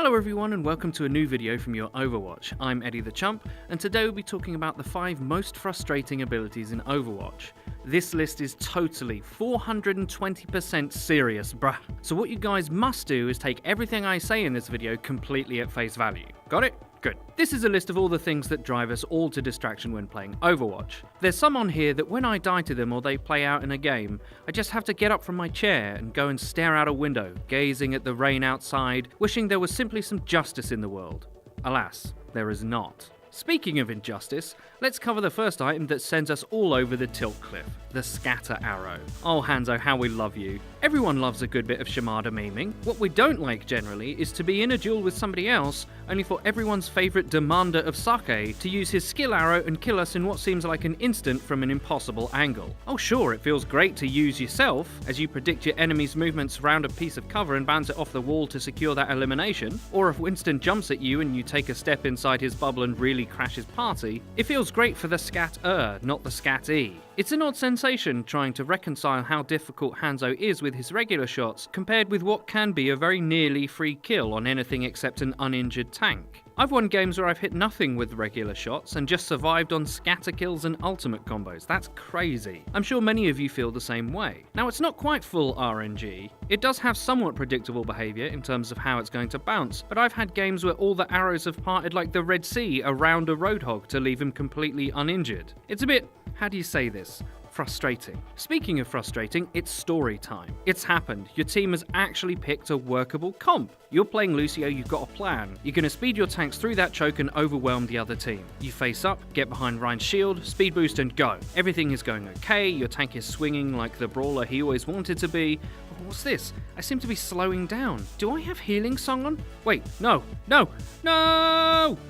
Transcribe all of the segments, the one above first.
Hello everyone and welcome to a new video from your Overwatch. I'm Eddie the Chump, and today we'll be talking about the 5 most frustrating abilities in Overwatch. This list is totally 420% serious, bruh. So what you guys must do is take everything I say in this video completely at face value. Got it? Good. This is a list of all the things that drive us all to distraction when playing Overwatch. There's some on here that when I die to them or they play out in a game, I just have to get up from my chair and go and stare out a window, gazing at the rain outside, wishing there was simply some justice in the world. Alas, there is not. Speaking of injustice, let's cover the first item that sends us all over the tilt cliff, the scatter arrow. Oh Hanzo, how we love you. Everyone loves a good bit of Shimada memeing. What we don't like generally is to be in a duel with somebody else, only for everyone's favourite demander of sake to use his skill arrow and kill us in what seems like an instant from an impossible angle. Oh sure, it feels great to use yourself, as you predict your enemy's movements around a piece of cover and bounce it off the wall to secure that elimination, or if Winston jumps at you and you take a step inside his bubble and really crash his party, it feels great for the scat-er, not the scat-e. It's an odd sensation trying to reconcile how difficult Hanzo is with his regular shots compared with what can be a very nearly free kill on anything except an uninjured tank. I've won games where I've hit nothing with regular shots and just survived on scatter kills and ultimate combos. That's crazy. I'm sure many of you feel the same way. Now it's not quite full RNG. It does have somewhat predictable behaviour in terms of how it's going to bounce, but I've had games where all the arrows have parted like the Red Sea around a roadhog to leave him completely uninjured. It's a bit, how do you say this? Frustrating. Speaking of frustrating, it's story time. It's happened. Your team has actually picked a workable comp. You're playing Lucio, you've got a plan. You're going to speed your tanks through that choke and overwhelm the other team. You face up, get behind Ryan's shield, speed boost and go. Everything is going okay, your tank is swinging like the brawler he always wanted to be. Oh, what's this? I seem to be slowing down. Do I have healing song on? Wait, no!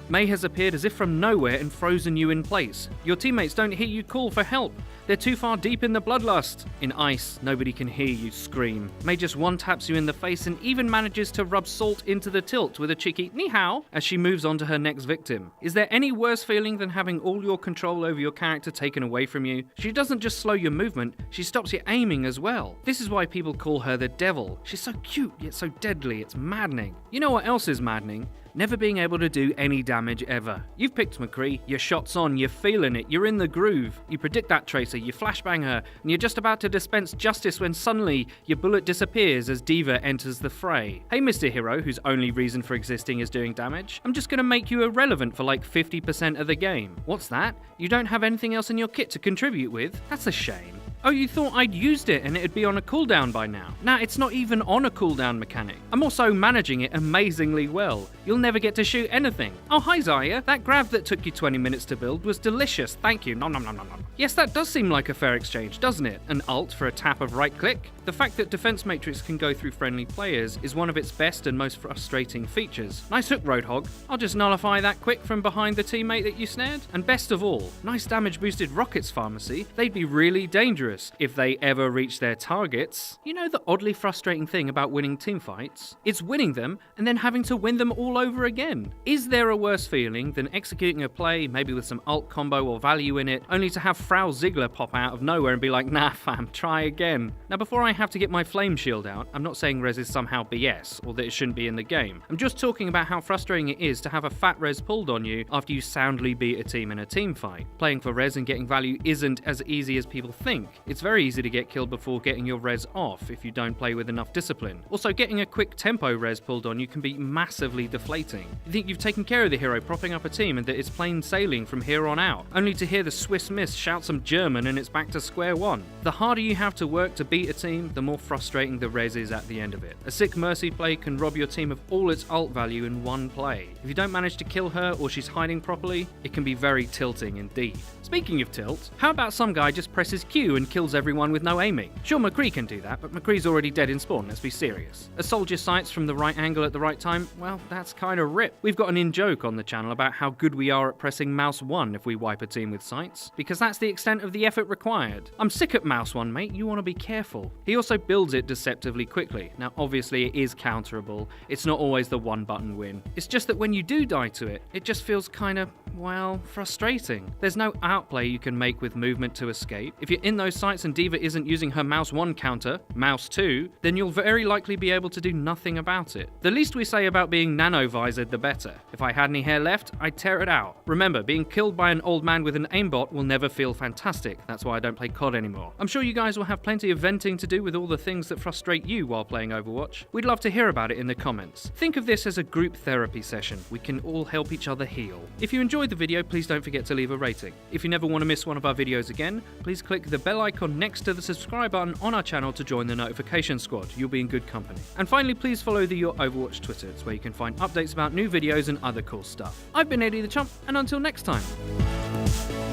Mei has appeared as if from nowhere and frozen you in place. Your teammates don't hear you call for help. They're too far deep in the bloodlust. In ice, nobody can hear you scream. Mei just one-taps you in the face and even manages to rub salt into the tilt with a cheeky ni hao as she moves on to her next victim. Is there any worse feeling than having all your control over your character taken away from you? She doesn't just slow your movement, she stops your aiming as well. This is why people call her the devil. She's so cute yet so deadly, it's maddening. You know what else is maddening? Never being able to do any damage ever. You've picked McCree, your shot's on, you're feeling it, you're in the groove. You predict that Tracer, you flashbang her, and you're just about to dispense justice when suddenly your bullet disappears as D.Va enters the fray. Hey Mr. Hero, whose only reason for existing is doing damage, I'm just gonna make you irrelevant for like 50% of the game. What's that? You don't have anything else in your kit to contribute with? That's a shame. Oh, you thought I'd used it and it'd be on a cooldown by now. Nah, it's not even on a cooldown mechanic. I'm also managing it amazingly well. You'll never get to shoot anything. Oh, hi Zarya. That grab that took you 20 minutes to build was delicious. Thank you. Nom nom nom nom nom. Yes, that does seem like a fair exchange, doesn't it? An ult for a tap of right click? The fact that Defense Matrix can go through friendly players is one of its best and most frustrating features. Nice hook, Roadhog. I'll just nullify that quick from behind the teammate that you snared. And best of all, nice damage boosted Rockets Pharmacy. They'd be really dangerous if they ever reach their targets. You know the oddly frustrating thing about winning teamfights? It's winning them and then having to win them all over again. Is there a worse feeling than executing a play, maybe with some ult combo or value in it, only to have Frau Ziegler pop out of nowhere and be like, nah fam, try again. Now before I have to get my flame shield out, I'm not saying res is somehow BS or that it shouldn't be in the game. I'm just talking about how frustrating it is to have a fat res pulled on you after you soundly beat a team in a team fight. Playing for res and getting value isn't as easy as people think. It's very easy to get killed before getting your res off if you don't play with enough discipline. Also, getting a quick tempo res pulled on you can be massively deflating. You think you've taken care of the hero propping up a team and that it's plain sailing from here on out, only to hear the Swiss miss shout some German and it's back to square one. The harder you have to work to beat a team, the more frustrating the res is at the end of it. A sick Mercy play can rob your team of all its ult value in one play. If you don't manage to kill her or she's hiding properly, it can be very tilting indeed. Speaking of tilt, how about some guy just presses Q and kills everyone with no aiming? Sure, McCree can do that, but McCree's already dead in spawn, let's be serious. A soldier sights from the right angle at the right time, well, that's kinda rip. We've got an in-joke on the channel about how good we are at pressing mouse 1 if we wipe a team with sights, because that's the extent of the effort required. I'm sick at mouse 1, mate, you wanna be careful. He also builds it deceptively quickly. Now, obviously it is counterable, it's not always the one-button win. It's just that when you do die to it, it just feels kinda, well, frustrating. There's no outplay you can make with movement to escape. If you're in those sights and D.Va isn't using her mouse 1 counter, mouse 2, then you'll very likely be able to do nothing about it. The least we say about being nano camo visor, the better. If I had any hair left, I'd tear it out. Remember, being killed by an old man with an aimbot will never feel fantastic. That's why I don't play COD anymore. I'm sure you guys will have plenty of venting to do with all the things that frustrate you while playing Overwatch. We'd love to hear about it in the comments. Think of this as a group therapy session. We can all help each other heal. If you enjoyed the video, please don't forget to leave a rating. If you never want to miss one of our videos again, please click the bell icon next to the subscribe button on our channel to join the notification squad. You'll be in good company. And finally, please follow the Your Overwatch Twitter. It's where you can find updates about new videos and other cool stuff. I've been Eddie the Chump, and until next time.